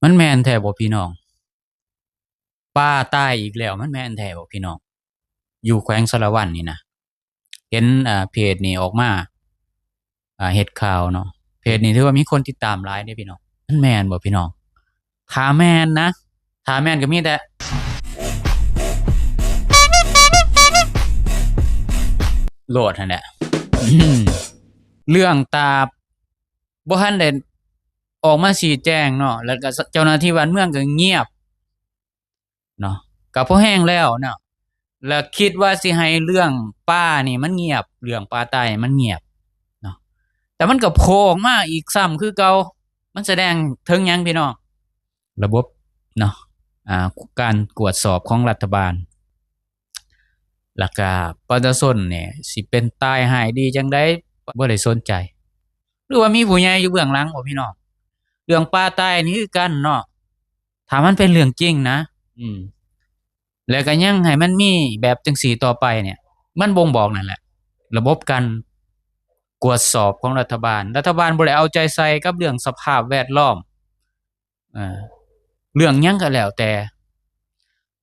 มันแม่นแท้บ่พี่น้องป้าตายอีกแล้วมันแม่นแท้บ่พี่น้องอยู่แขวงสะระวันนี่นะเห็นเพจนี่ออกมาเฮ็ดข่าวเนาะเพจนี่ถือว่ามีคนติดตามหลายเด้พี่น้องมันแม่นบ่พี่น้องถ้าแม่นนะถ้าแม่นก็มีแต่โลดนั่นแหละอืมเรื่องตาบ่ทันได้ออกมาชี้แจงเนาะแล้วก็เจ้าหน้าที่บ้านเมืองก็เงียบเนาะก็พอแห้งแล้วเนาะแล้วคิดว่าสิให้เรื่องป้านี่มันเงียบเรื่องป้าตายมันเงียบเนาะแต่มันก็โผล่ออกมาอีกซ้ำคือเก่ามันแสดงถึงหยังพี่น้องระบบเนาะอ่าการกวดสอบของรัฐบาลแล้วก็ประชาชนเนี่ยสิเป็นตายหายดีจังได๋บ่ได้สนใจหรือว่ามีผู้ใหญ่อยู่เบื้องหลังบ่พี่น้องเรื่องป้าตายนี่คือกันเนาะถ้ามันเป็นเรื่องจริงนะอืม แล้วก็ยังให้มันมีแบบจังซี่ต่อไปเนี่ยมันบ่งบอกนั่นแหละระบบการกวดสอบของรัฐบาลบ่ได้เอาใจใส่กับเรื่องสภาพแวดล้อมอ่าเรื่องหยังก็แล้วแต่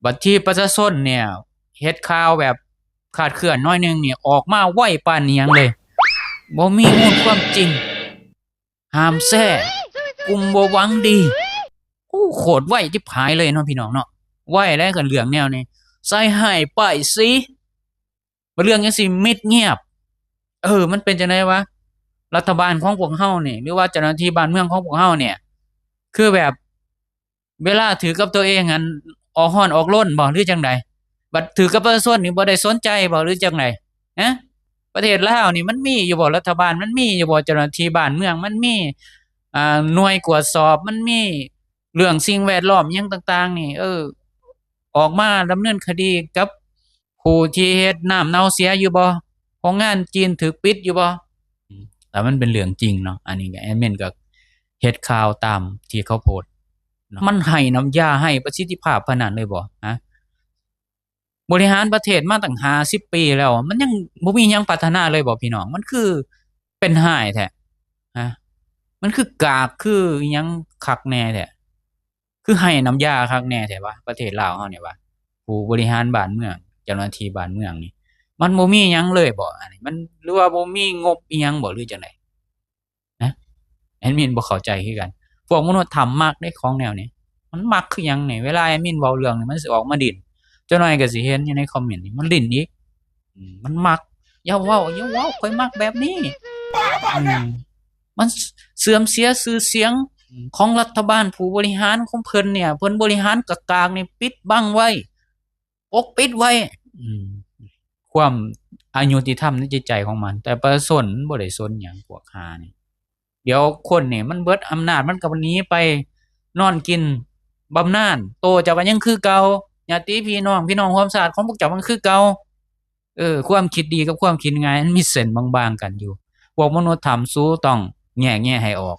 บัดที่ประชาชนเนี่ยเฮ็ดข่าวแบบคลาดเคลื่อนน้อยหนึ่งเนี่ยออกมาไวปานอิหยังเลยบ่มีมูลความจริงห้ามแท้กลุ่มบ่หวังดีโคตรไวชิบหายเลยเนาะพี่น้องเนาะไวแล้วก็เรื่องแนวนี้ใส่ร้ายป้ายสีว่าเรื่องจังซี่มิดเงียบมันเป็นจังได๋วะรัฐบาลของพวกเฮานี่หรือว่าเจ้าหน้าที่บ้านเมืองของพวกเฮาเนี่ยคือแบบเวลาถือกับตัวเองหั้นออกร้อนออกรนบ่หรือจั่งใดบัดถือกับประชาชนนี่บ่ได้สนใจบ่หรือจั่งใดฮะประเทศลาวนี่มันมีอยู่บ่รัฐบาลมันมีอยู่บ่เจ้าหน้าที่บ้านเมืองมันมีหน่วยกวดสอบมันมีเรื่องสิ่งแวดล้อมอิหยังต่างๆนี่ออกมาดำเนินคดีกับผู้ที่เฮ็ดน้ำเน่าเสียอยู่บ่โรงงานจีนถูกปิดอยู่บ่แต่มันเป็นเรื่องจริงเนาะอันนี้ก็แอดมินก็เฮ็ดข่าวตามที่เขาโพสต์เนาะมันให้น้ำยาให้ประสิทธิภาพปานนั้นเลยบ่ฮะบริหารประเทศมาตั้ง50ปีแล้วมันยังบ่มีหยังพัฒนาเลยบ่พี่น้องมันคือเป็นห้ายแท้ฮะมันคือกากคืออิหยังคักแหน่แท้คือให้น้ำยาคักแหน่แท้วะประเทศลาวเฮานี่วะผู้บริหารบ้านเมืองเจ้าหน้าที่บ้านเมืองนี่มันบ่มีหยังเลยบ่อันนี้มันหรือว่าบ่มีงบอิหยังบ่หรือจั่งใดนะแอดมินบ่เข้าใจคือกันพวกมนุษย์ถ้ำมักเดะของแนวนี้มันมักคือหยังนี่เวลาแอดมินเว้าเรื่องนี่มันสิออกมาดิ้นจักหน่อยก็สิเห็นอยู่ในคอมเมนต์นี่มันดิ้นอีกมันมักอย่าเว้าข้อยมักแบบนี้อืมมันเสื่อมเสียชื่อเสียง ของรัฐบาลผู้บริหารของเพิ่นเนี่ยเพิ่นบริหารกากๆนี่ปิดบังไว้ปกปิดไว้อืมความอายุติธรรมในจิตใจของมันแต่ประชาชนบ่ได้สนหยังพวกห่านี่เดี๋ยวคนนี่มันเบิดอำนาจมันก็หนีไปนอนกินบำนาญโตเจ้าก็ยังคือเก่าญาติพี่น้องร่วมชาติของพวกเจ้ามันคือเก่าความคิดดีกับความคิดร้ายมันมีเส้นบางๆกันอยู่พวกมนุษย์ถ้ำสู้ต้องแยกแยะให้ออก